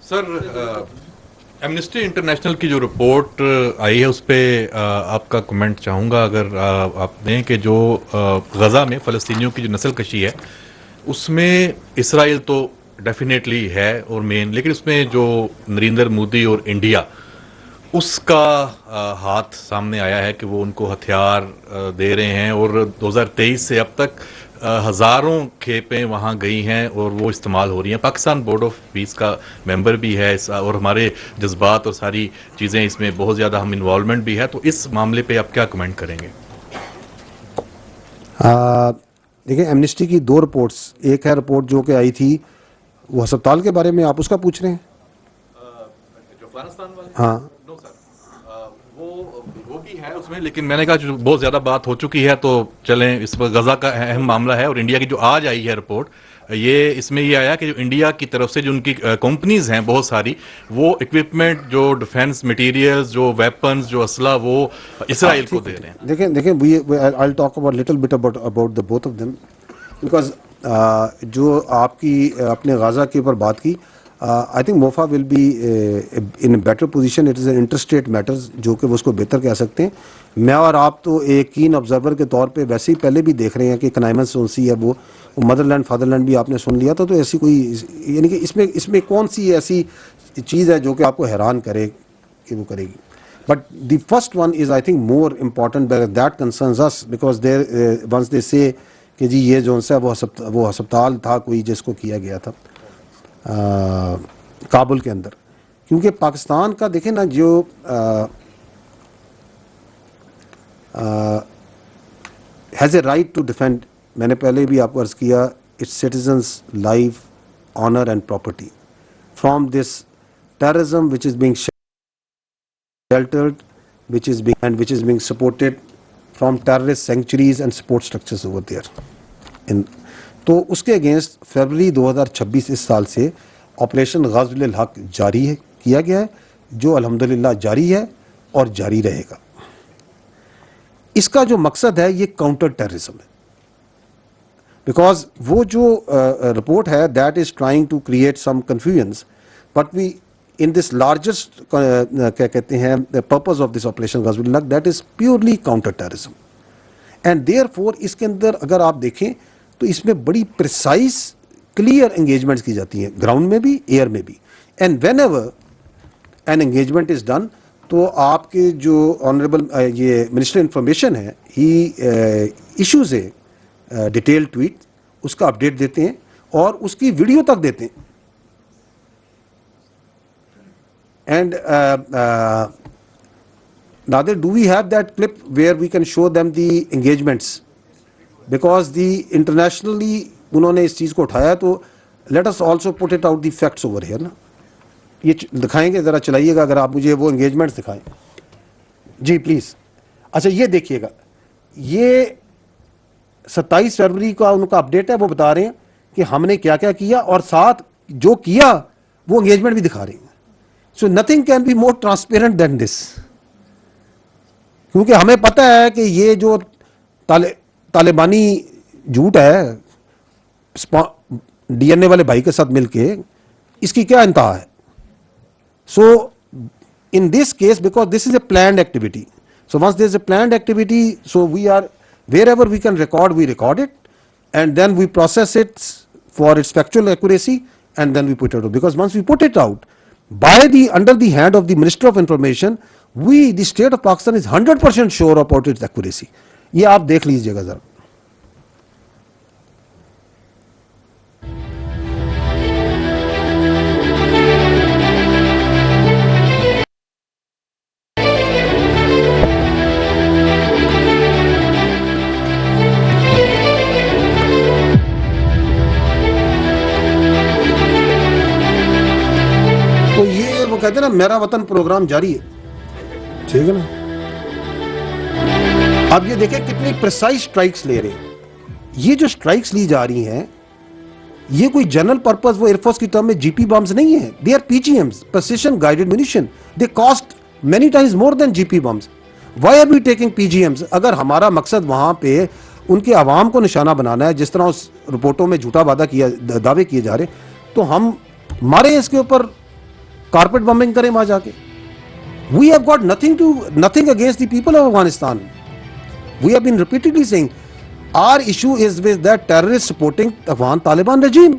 Sir, amnesty international की जो report आई है उस पर आपका कमेंट चाहूँगा, अगर आप दें कि जो गज़ा में फ़लस्तीनियों की जो नस्ल कशी है उसमें इसराइल तो डेफिनेटली है और मेन, लेकिन उसमें जो नरेंद्र मोदी और इंडिया उसका हाथ सामने आया है कि वो उनको हथियार दे रहे हैं, और 2023 से अब तक हज़ारों खेपें वहाँ गई हैं और वो इस्तेमाल हो रही हैं। पाकिस्तान बोर्ड ऑफ पीस का मेंबर भी है और हमारे जज्बात और सारी चीज़ें इसमें बहुत ज़्यादा हम इन्वॉल्वमेंट भी है, तो इस मामले पे आप क्या कमेंट करेंगे? देखिए, एमनेस्टी की दो रिपोर्ट्स, एक है रिपोर्ट जो कि आई थी वो अस्पताल के बारे में, आप उसका पूछ रहे हैं? जो अफगानिस्तान वाले, हाँ, नो सर, वो भी है उसमें, लेकिन मैंने कहा जो बहुत ज़्यादा बात हो चुकी है तो चलें, इस पर गज़ा का अहम मामला है। और इंडिया की जो आज आई है रिपोर्ट, ये इसमें ये आया कि जो इंडिया की तरफ से जो उनकी कंपनीज हैं बहुत सारी, वो इक्विपमेंट, जो डिफेंस मटेरियल्स, जो वेपन्स, जो असला, वो इसराइल को ठीक है, दे ठीक रहे हैं। है। देखें देखें, we I talk about little bit about the both of them, because जो आपकी अपने गाजा के ऊपर बात की, I think MOFA will be in better position. It is an interstate matters जो कि वो उसको बेहतर कह सकते हैं। मैं और आप तो एक कीन ऑब्जर्वर के तौर पे वैसे ही पहले भी देख रहे हैं कि कनाइमत सोनसी है, वो मदरलैंड फादरलैंड भी आपने सुन लिया था। तो ऐसी कोई, यानी कि इसमें कौन सी ऐसी चीज़ है जो कि आपको हैरान करे कि वो करेगी? But the first one is, I think, more important, that concerns us, because there once they say कि जी ये जो सा वो अस्पताल था कोई जिसको किया गया था काबुल के अंदर, क्योंकि पाकिस्तान का देखें ना, जो has a right to defend, मैंने पहले भी आपको अर्ज़ किया, its citizens life, honour and property from this terrorism which is being sheltered, which is being supported from terrorist sanctuaries and support structures over there. तो उसके अगेंस्ट फरवरी 2026 इस साल से ऑपरेशन ग़ज़्वुल हक़ जारी है, किया गया है, जो अल्हम्दुलिल्लाह जारी है और जारी रहेगा। इसका जो मकसद है ये काउंटर टेररिज्म है, बिकॉज वो जो रिपोर्ट है that is trying to create some confusion, but we in this largest क्या कहते हैं the purpose of this operation ग़ज़्वुल हक़, that is purely counter terrorism, and therefore इसके अंदर अगर आप देखें तो इसमें बड़ी प्रिसाइज क्लियर एंगेजमेंट्स की जाती हैं, ग्राउंड में भी, एयर में भी, and when ever an engagement is done तो आपके जो ऑनरेबल ये मिनिस्टर इंफॉर्मेशन है, ही इशूज ए डिटेल ट्वीट, उसका अपडेट देते हैं और उसकी वीडियो तक देते हैं। And Nadir, do we have that clip where we can show them the engagements? Because the internationally उन्होंने इस चीज़ को उठाया, तो let us also put it out the facts over here ना। ये दिखाएंगे, ज़रा चलाइएगा, अगर आप मुझे वो engagements दिखाएं जी प्लीज़। अच्छा, ये देखिएगा, ये 27 फरवरी का उनका अपडेट है, वो बता रहे हैं कि हमने क्या क्या किया और साथ जो किया वो एंगेजमेंट भी दिखा रहे हैं। So nothing can be more transparent than this, क्योंकि हमें पता है कि ये जो तालिबानी झूठ है डीएनए वाले भाई के साथ मिलके, इसकी क्या इंतहा है? So in this case, because this is a planned activity, so once there is a planned activity, so we are wherever we can record, we record it, and then we process it for its factual accuracy, and then we put it out. Because once we put it out under the hand of the Minister of Information, the state of Pakistan is 100% sure about its accuracy. ये आप देख लीजिएगा जरा। तो ये वो कहते हैं ना, मेरा वतन प्रोग्राम जारी है, ठीक है ना। अब ये देखें कितनी प्रिसाइज स्ट्राइक्स ले रहे हैं। ये जो स्ट्राइक्स ली जा रही हैं, ये कोई जनरल पर्पस, वो एयरफोर्स की टर्म में जीपी बम्स नहीं है, they are PGMs, precision guided munition, they cost many times more than GP bombs. Why are we taking PGMs? अगर हमारा मकसद वहां पे उनके आवाम को निशाना बनाना है, जिस तरह उस रिपोर्टों में झूठा वादा किया, दावे किए जा रहे, तो हम मारे इसके ऊपर कारपेट बम्बिंग करें वहां जाके। We have got nothing against the people of Afghanistan. We have been repeatedly saying our issue is with that terrorist supporting Afghan Taliban regime.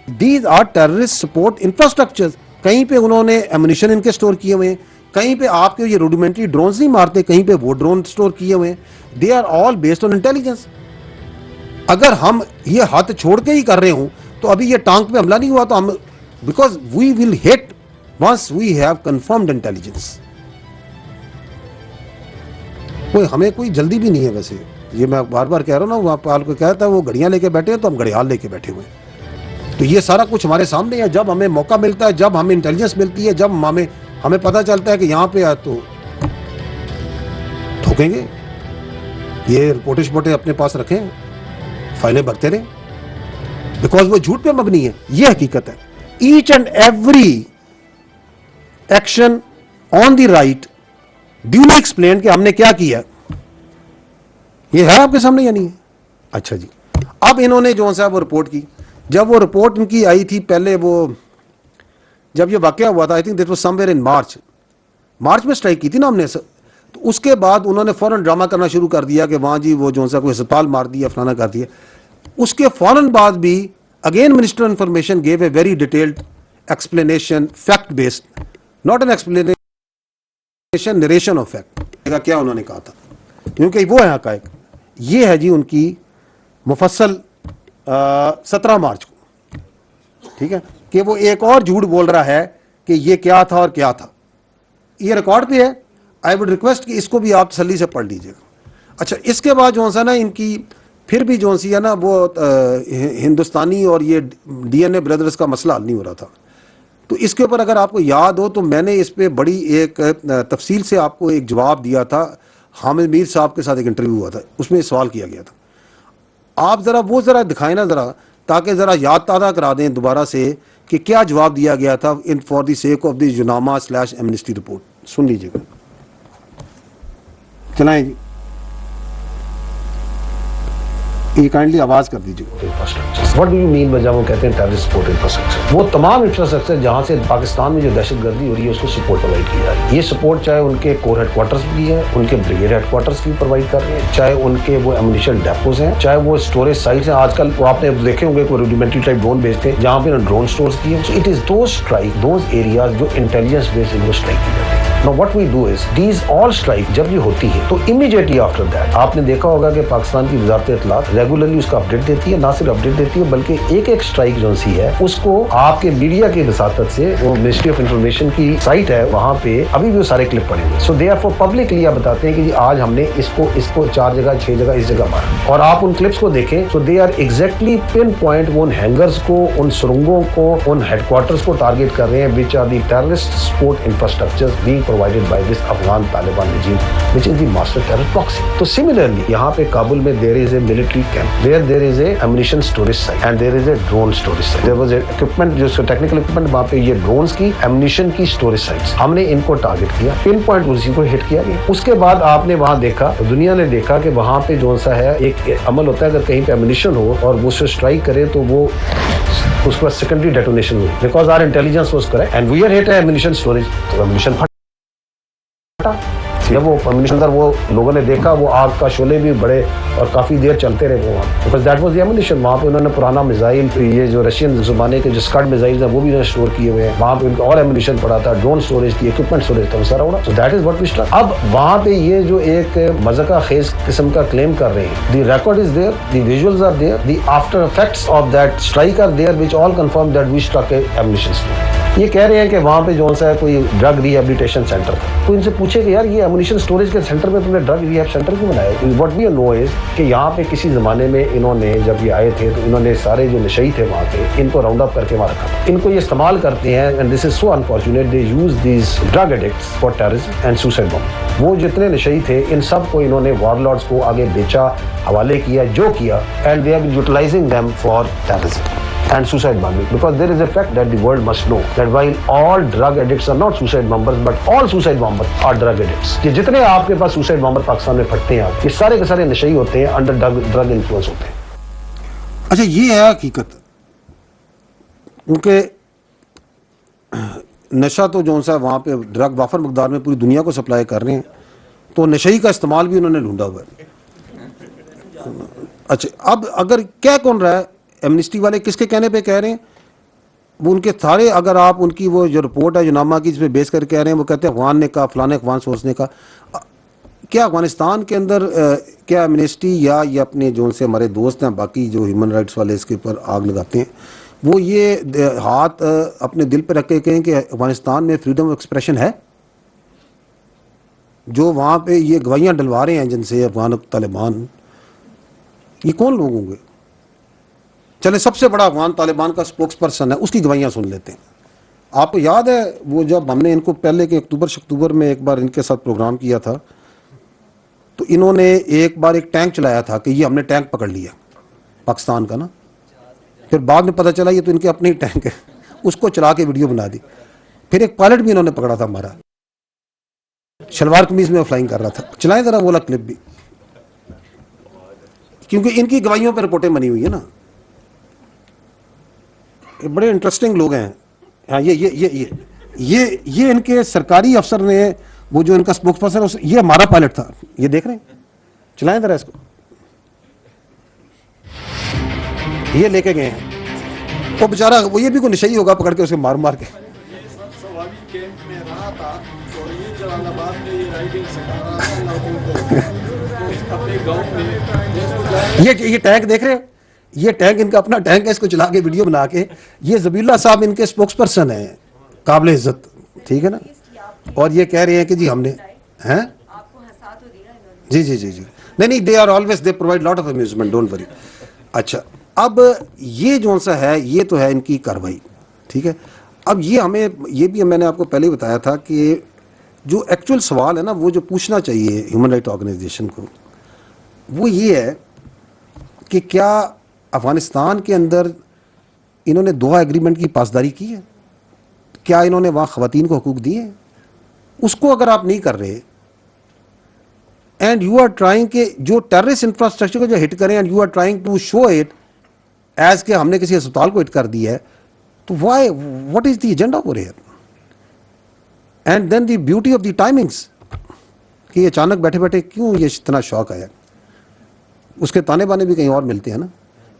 These are terrorist support infrastructures. कहीं पे उन्होंने एमुनिशन इनके store किए हुए हैं, कहीं पे आपके ये रूडिमेंट्री ड्रोन्स नहीं मारते, कहीं पे वो ड्रोन स्टोर किए हुए हैं। They are all based on intelligence. अगर हम ये हाथ छोड़ के ही कर रहे हूं तो अभी ये टांग पे हमला नहीं हुआ तो हम, because we will hit once we have confirmed intelligence. कोई हमें कोई जल्दी भी नहीं है वैसे, ये मैं बार बार कह रहा हूँ ना, वहाँ पाल को कहता है वो घड़ियाँ लेके बैठे हैं तो हम घड़ियाल लेके बैठे हुए हैं। तो ये सारा कुछ हमारे सामने है। जब हमें मौका मिलता है, जब हमें इंटेलिजेंस मिलती है, जब हमें पता चलता है कि यहाँ पे है तो ठोकेंगे। ये रिपोर्टें शिपोर्टें अपने पास रखें, फाइलें भरते रहें, बिकॉज वो झूठ पे मबनी है। ये हकीकत है। Each and every action on the right duly explain कि हमने क्या किया, ये है आपके सामने या नहीं है? अच्छा जी, अब इन्होंने जो सा वो रिपोर्ट की, जब वो रिपोर्ट इनकी आई थी पहले, वो जब ये वाकया हुआ था, I think this was somewhere in March में स्ट्राइक की थी ना हमने, तो उसके बाद उन्होंने फौरन ड्रामा करना शुरू कर दिया कि वहाँ जी वो जो सा कोई अस्पताल मार दिया, फलाना कर दिया। उसके फौरन बाद भी again minister information gave a very detailed explanation, fact based, not an explanation, narration of fact. क्या उन्होंने कहा था, क्योंकि वो है हकायक। ये है जी उनकी मुफस्सल 17 मार्च को, ठीक है, कि वो एक और झूठ बोल रहा है कि ये क्या था और क्या था। ये रिकॉर्ड पे है। आई वुड रिक्वेस्ट कि इसको भी आप तसल्ली से पढ़ लीजिएगा। अच्छा, इसके बाद जो सा ना इनकी फिर भी जो सी है ना वो हिंदुस्तानी और ये DNA ब्रदर्स का मसला हल नहीं हो रहा था। तो इसके ऊपर अगर आपको याद हो तो मैंने इस पर बड़ी एक तफसील से आपको एक जवाब दिया था। हामिद मीर साहब के साथ एक इंटरव्यू हुआ था, उसमें सवाल किया गया था। आप ज़रा वो ज़रा दिखाएं ना ज़रा, ताकि ज़रा याद ताज़ा करा दें दोबारा से कि क्या जवाब दिया गया था in for the sake of the UNAMA Amnesty report. सुन लीजिएगा, चलाएं जी, ये काइंडली आवाज़ कर दीजिए। What do you mean by जब वो कहते हैं टेररिस्ट सपोर्ट इंफ्रास्ट्रक्चर? वो तमाम इंफ्रास्ट्रक्चर जहां से पाकिस्तान में जो दहशतगर्दी हो रही है उसको सपोर्ट प्रोवाइड किया जा रहा है। ये सपोर्ट चाहे उनके कोर हेडक्वार्टर्स की है, उनके ब्रिगेड हेडक्वार्टर्स की प्रोवाइड कर रहे हैं, चाहे उनके वो एमुनिशन डेपोज हैं, चाहे वो स्टोरेज साइट्स हैं। आजकल वो आपने देखे होंगे कोई रूडिमेंट्री टाइप ड्रोन भेजते हैं जहां पे ड्रोन स्टोर्स किए। So it is those strike, those areas जो इंटेलिजेंस बेस्ड इनको स्ट्राइक की जाती है। Now what we do is these all strike जब ये होती है तो immediately after that आपने देखा होगा कि पाकिस्तान की वजारत इत्तलात रेगुलरली उसका अपडेट देती है, ना सिर्फ अपडेट देती है बल्कि एक एक स्ट्राइक जो सी है उसको आपके मीडिया की वसातत से, वो मिनिस्ट्री ऑफ इंफॉर्मेशन की साइट है वहाँ पे अभी भी वो सारे क्लिप पड़े हुए। सो दे आर फॉर पब्लिकली आप बताते हैं कि आज हमने इसको 4 जगह 6 जगह इस जगह मारा, और आप उन क्लिप्स को देखें तो they are exactly pinpoint वो उन हैंगर्स को, उन सुरंगों को, उन हेडक्वार्टर्स को टारगेट कर रहे हैं which are the terrorist support infrastructure being provided by this Afghan Taliban regime, which is the master terror proxy. तो similarly, यहाँ पे काबुल में there is a military camp, there is a ammunition storage site and there is a drone storage site. There was a equipment, जो technical equipment, वहाँ पे ये drones की, ammunition की storage sites. हमने इनको टारगेट किया, पिन पॉइंट उसी को हिट किया गया। उसके बाद आपने वहाँ देखा, दुनिया ने देखा कि वहाँ पे जो सा है एक अमल होता है, अगर कहीं पे ammunition हो और वो उससे स्ट्राइक करे तो वो उसके बाद सेकेंडरी डेटोनेशन हुई, because our intelligence was correct and we are hit ammunition storage, तो एमुनिशन जब वो एमुनिशन अंदर वो लोगों ने देखा, वो आग का शोले भी बड़े और काफी देर चलते रहे वो, because that was the ammunition. वहाँ पे उन्होंने पुराना मिसाइल, ये जो रशियन ज़माने के जो स्कड मिसाइल है वो भी उन्होंने स्टोर किए हुए हैं वहाँ पे, उनका और एमुनिशन पड़ा था, ड्रोन स्टोरेज थी, इक्विपमेंट स्टोरेज था, वो सारा उड़ा। So that is what we struck. अब वहाँ पे ये जो एक मज़ाका खेज किस्म का क्लेम कर रहे हैं, the record is there, the visuals are there, the after effects of that strike are there which all confirm that we struck a ammunition store. ये कह रहे हैं कि वहाँ पे जो सा है कोई ड्रग रिहेबिलिटेशन सेंटर था, तो इनसे पूछे कि यार ये एमुनिशन स्टोरेज के सेंटर में तुमने ड्रग रिहेब सेंटर क्यों बनाया? व्हाट वी नो इज कि यहाँ पे किसी ज़माने में इन्होंने जब ये आए थे तो इन्होंने सारे जो नशई थे वहाँ पे इनको राउंड अप करके वहाँ रखा, इनको ये इस्तेमाल करते हैं, and this is so unfortunate, they use these drug addicts for terrorism and suicide bomb. वो जितने नशई थे इन सब को इन्होंने वॉरलॉर्ड्स को आगे बेचा, हवाले किया, जो किया, and they are utilising them for terrorism and suicide bombing, because there is a fact that the world must know that while all drug addicts are not suicide bombers, but all suicide bombers are drug addicts. ये जितने आपके पास suicide bomber Pakistan में फटते हैं, ये सारे के सारे नशई होते हैं, अंडर ड्रग इन्फ्लुएंस होते हैं। अच्छा, ये है हकीकत, क्योंकि नशा तो जो सा वहाँ पे ड्रग वाफर मकदार में पूरी दुनिया को सप्लाई कर रहे हैं, तो नशई का इस्तेमाल भी उन्होंने ढूंढा हुआ है। अच्छा, अब अगर क्या कौन रहा है, एमनेस्टी वाले किसके कहने पे कह रहे हैं? वो उनके सारे, अगर आप उनकी वो जो रिपोर्ट है जो नामा की, जिसमें बेस करके कह रहे हैं, वो कहते हैं अफगान ने कहा, फलाने अफगान सोर्स ने कहा। क्या अफगानिस्तान के अंदर क्या एमनेस्टी या ये अपने जो से हमारे दोस्त हैं बाकी जो ह्यूमन राइट्स वाले इसके ऊपर आग लगाते हैं, वो ये हाथ अपने दिल पर रख के कहें कि अफगानिस्तान में फ्रीडम ऑफ एक्सप्रेशन है? जो वहाँ पे ये गवाहियाँ डलवा रहे हैं जिनसे अफगान तालिबान, ये कौन लोग होंगे? चले, सबसे बड़ा अफगान तालिबान का स्पोक्स पर्सन है, उसकी गवाहियाँ सुन लेते हैं। आपको याद है वो जब हमने इनको पहले के अक्टूबर में एक बार इनके साथ प्रोग्राम किया था, तो इन्होंने एक बार एक टैंक चलाया था कि ये हमने टैंक पकड़ लिया पाकिस्तान का ना, फिर बाद में पता चला ये तो इनके अपने ही टैंक है, उसको चला के वीडियो बना दी। फिर एक पायलट भी इन्होंने पकड़ा था हमारा, शलवार कमीज में फ्लाइंग कर रहा था। चलाएं जरा वो वाला क्लिप भी, क्योंकि इनकी गवाहियों पर रिपोर्टें बनी हुई है ना। ये बड़े इंटरेस्टिंग लोग हैं। हाँ, ये इनके सरकारी अफसर ने, वो जो इनका स्पोक्स पर्सन है, ये हमारा पायलट था, ये देख रहे हैं। चलाएं जरा इसको, ये लेके गए हैं। तो बेचारा वो ये भी कोई नशई होगा, पकड़ के उसे मार मार के। ये टैंक देख रहे हैं, ये टैंक इनका अपना टैंक है, इसको चला के वीडियो बना के। ये जबीउल्लाह साहब इनके स्पोक्स पर्सन है, काबिल इज्जत, ठीक है ना। और ये कह रहे हैं कि जी हमने हैं, जी जी जी जी, नहीं, they are always, they provide lot of amusement, don't worry. अच्छा, अब ये जो सा है, ये तो है इनकी कार्रवाई, ठीक है। अब ये हमें, ये भी मैंने आपको पहले ही बताया था कि जो एक्चुअल सवाल है ना, वो जो पूछना चाहिए ह्यूमन राइट ऑर्गेनाइजेशन को, वो ये है कि क्या अफगानिस्तान के अंदर इन्होंने दोहा एग्रीमेंट की पासदारी की है? क्या इन्होंने वहाँ ख़वातीन को हकूक़ दिए? उसको अगर आप नहीं कर रहे, एंड यू आर ट्राइंग के जो टेररिस्ट इंफ्रास्ट्रक्चर को जो हिट करें, and you are trying to show it as के हमने किसी अस्पताल को हिट कर दिया है, तो why, what is the agenda over here? And then the beauty of the timings, कि अचानक बैठे बैठे क्यों ये इतना शौक आया। उसके ताने बाने भी कहीं और मिलते हैं ना,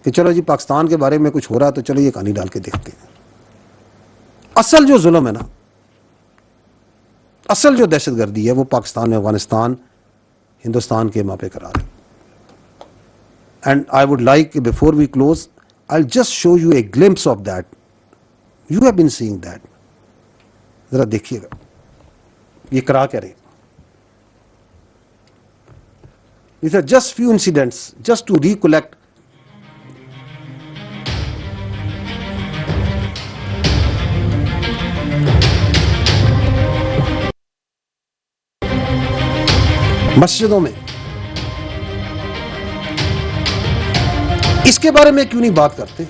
कि चलो जी पाकिस्तान के बारे में कुछ हो रहा है तो चलो ये कहानी डाल के देखते हैं। असल जो जुल्म है ना, असल जो दहशतगर्दी है, वो पाकिस्तान में, अफगानिस्तान, हिंदुस्तान के मापे करार है। And I would like before we close, I will just show you a glimpse of that. You have been seeing that, जरा देखिएगा ये करा क्या रहे। These are just few incidents, just to recollect. मस्जिदों में इसके बारे में क्यों नहीं बात करते?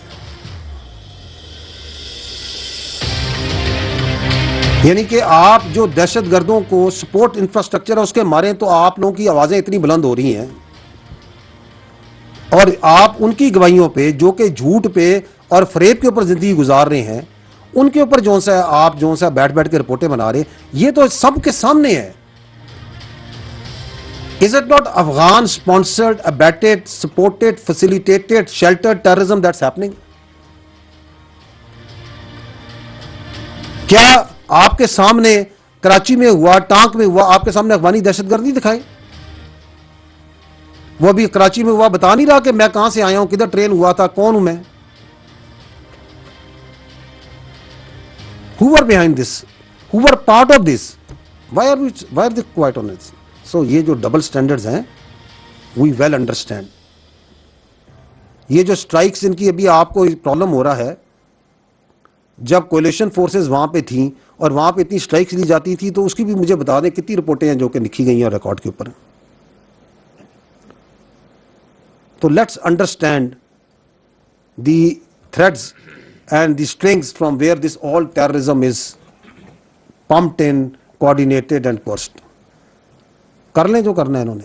यानी कि आप जो दहशतगर्दों को सपोर्ट इंफ्रास्ट्रक्चर है उसके मारे, तो आप लोगों की आवाजें इतनी बुलंद हो रही हैं, और आप उनकी गवाहियों पे, जो कि झूठ पे और फरेब के ऊपर जिंदगी गुजार रहे हैं, उनके ऊपर जो सा आप जो सा बैठ बैठ के रिपोर्टें बना रहे हैं, ये तो सबके सामने है। Is it not Afghan sponsored, abetted, supported, facilitated, sheltered terrorism that's happening? क्या आपके सामने कराची में हुआ, टांक में हुआ, आपके सामने अफगानी दहशतगर्द नहीं दिखाई? वो अभी कराची में हुआ, बता नहीं रहा कि मैं कहां से आया हूं, किधर ट्रेन हुआ था, कौन हूं मैं? Who were behind this? Who were part of this? Why are they quiet on it? So ये जो डबल स्टैंडर्ड्स हैं, we well understand. ये जो स्ट्राइक्स इनकी अभी आपको प्रॉब्लम हो रहा है, जब कोलिशन फोर्सेस वहां पे थी और वहां पे इतनी स्ट्राइक्स ली जाती थी, तो उसकी भी मुझे बता दें कितनी रिपोर्टें हैं जो कि लिखी गई हैं रिकॉर्ड के ऊपर। तो let's understand the threads and the strings from where this all terrorism is pumped in, coordinated and coerced. कर लें जो करना है इन्होंने।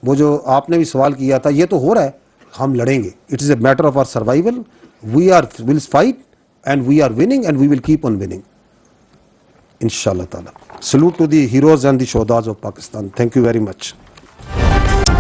वो जो आपने भी सवाल किया था, ये तो हो रहा है, हम लड़ेंगे। It is a matter of our survival, we are will fight and we are winning and we will keep on winning. Inshallah ta'ala. Salute to the heroes and the shodas of Pakistan. Thank you very much.